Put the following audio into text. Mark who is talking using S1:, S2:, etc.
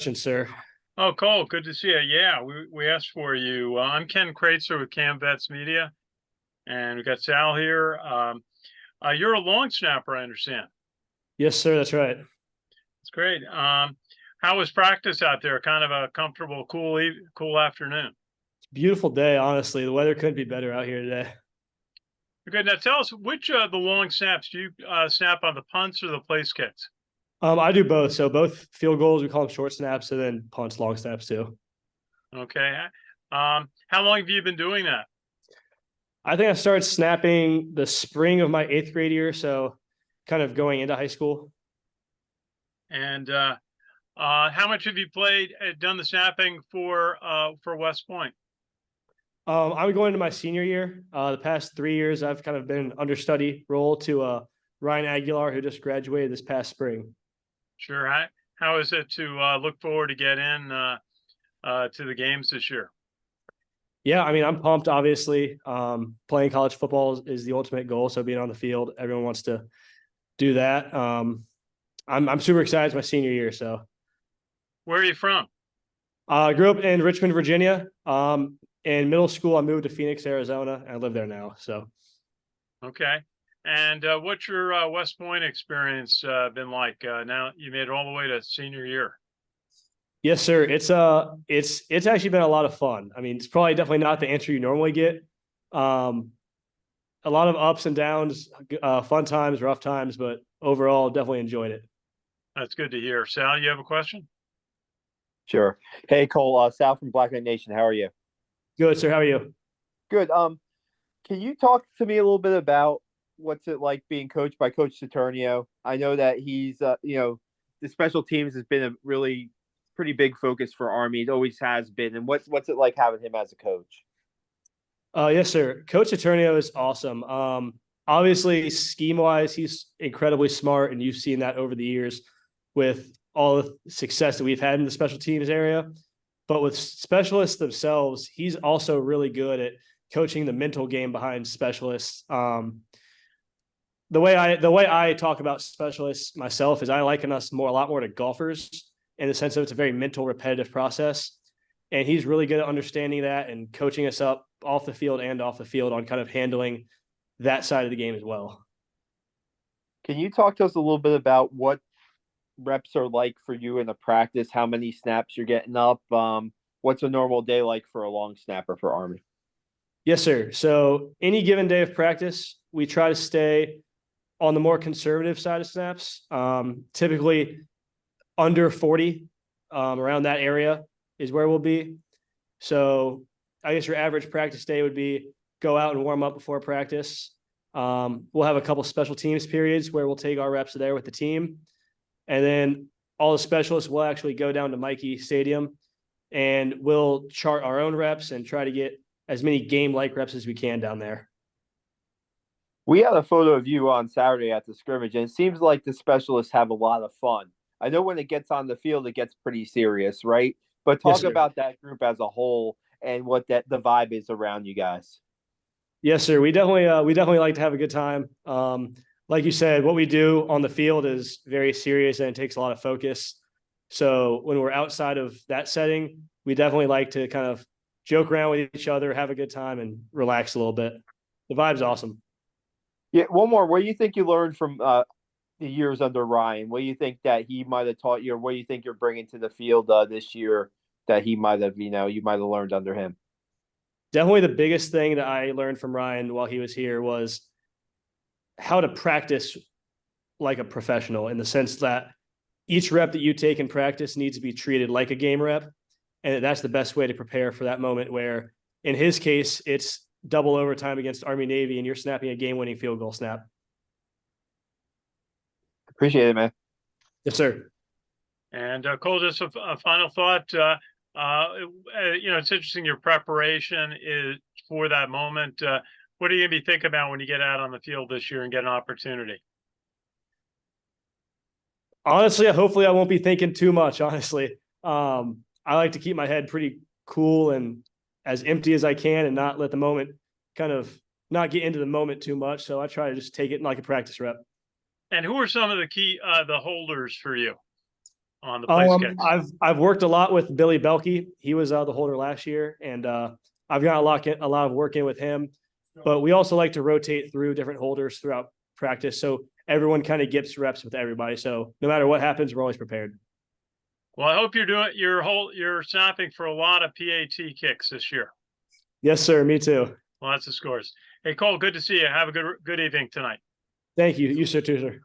S1: sir.
S2: Oh, Cole, good to see you. Yeah, we asked for you. I'm Ken Kraetzer with CaMMVetsMedia, and we got Sal here. You're a long snapper, I understand.
S1: Yes, sir. That's right.
S2: It's great. How was practice out there? Kind of a comfortable, cool afternoon.
S1: Beautiful day, honestly. The weather couldn't be better out here today.
S2: Good. Now tell us which the long snaps do you snap on the punts or the place kicks?
S1: I do both. So both field goals, we call them short snaps, and then punts, long snaps too.
S2: Okay. How long have you been doing that?
S1: I think I started snapping the spring of my eighth grade year, so kind of going into high school.
S2: And how much have you done the snapping for West Point?
S1: I'm going into my senior year. The past 3 years, I've kind of been an understudy role to Ryan Aguilar, who just graduated this past spring.
S2: Sure. How is it to look forward to get in to the games this year?
S1: Yeah, I mean, I'm pumped, obviously. Playing college football is the ultimate goal. So being on the field, everyone wants to do that. I'm super excited. It's my senior year. So
S2: Where are you from?
S1: I grew up in Richmond, Virginia. In middle school, I moved to Phoenix, Arizona, and I live there now. So
S2: Okay. And what's your West Point experience been like? Now you made it all the way to senior year.
S1: yes, sir. It's actually been a lot of fun. I mean, it's probably definitely not the answer you normally get. Um, a lot of ups and downs, fun times, rough times, but overall, definitely enjoyed it.
S2: That's good to hear. Sal, you have a question?
S3: Sure. Hey, Cole, Sal from Black Knight Nation. How are you?
S1: Good, sir. How are you?
S3: Good. Can you talk to me a little bit about what's it like being coached by Coach Saturnio? I know that he's, the special teams has been a really pretty big focus for Army. It always has been. And what's it like having him as a coach?
S1: Yes, sir. Coach Attorney is awesome. Obviously, scheme wise, he's incredibly smart, and you've seen that over the years with all the success that we've had in the special teams area. But with specialists themselves, he's also really good at coaching the mental game behind specialists. The way I talk about specialists myself is I liken us a lot more to golfers in the sense of it's a very mental, repetitive process. And he's really good at understanding that and coaching us up off the field and off the field on kind of handling that side of the game as well.
S3: Can you talk to us a little bit about what reps are like for you in the practice? How many snaps you're getting up? What's a normal day like for a long snapper for Army?
S1: Yes, sir. So any given day of practice, we try to stay on the more conservative side of snaps. Typically under 40, around that area is where we'll be. So I guess your average practice day would be go out and warm up before practice. We'll have a couple special teams periods where we'll take our reps there with the team. And then all the specialists will actually go down to Mikey Stadium and we'll chart our own reps and try to get as many game-like reps as we can down there.
S3: We had a photo of you on Saturday at the scrimmage, and it seems like the specialists have a lot of fun. I know when it gets on the field, it gets pretty serious, right? But talk about that group as a whole and what the vibe is around you guys.
S1: Yes, sir. We definitely like to have a good time. Like you said, what we do on the field is very serious and it takes a lot of focus. So when we're outside of that setting, we definitely like to kind of joke around with each other, have a good time, and relax a little bit. The vibe's awesome.
S3: Yeah, one more. What do you think you learned from the years under Ryan? What do you think that he might have taught you, or what do you think you're bringing to the field this year that he might have, you might have learned under him?
S1: Definitely the biggest thing that I learned from Ryan while he was here was how to practice like a professional, in the sense that each rep that you take in practice needs to be treated like a game rep. And that's the best way to prepare for that moment where, in his case, it's double overtime against Army Navy and you're snapping a game-winning field goal snap.
S3: Appreciate it, man.
S1: Yes, sir.
S2: And Cole, just a final thought. It's interesting your preparation is for that moment. What are you going to be thinking about when you get out on the field this year and get an opportunity?
S1: Honestly, hopefully I won't be thinking too much, honestly. I like to keep my head pretty cool and as empty as I can and not let the moment kind of not get into the moment too much. So I try to just take it like a practice rep.
S2: And who are some of the key, the holders for you? on the place kicks?
S1: I've worked a lot with Billy Belkey. He was the holder last year, and I've got a lot of work in with him. But we also like to rotate through different holders throughout practice, so everyone kind of gets reps with everybody. So no matter what happens, we're always prepared.
S2: Well, I hope you're snapping for a lot of PAT kicks this year.
S1: Yes, sir. Me too.
S2: Lots of scores. Hey, Cole, good to see you. Have a good evening tonight.
S1: Thank you. You sir too, sir.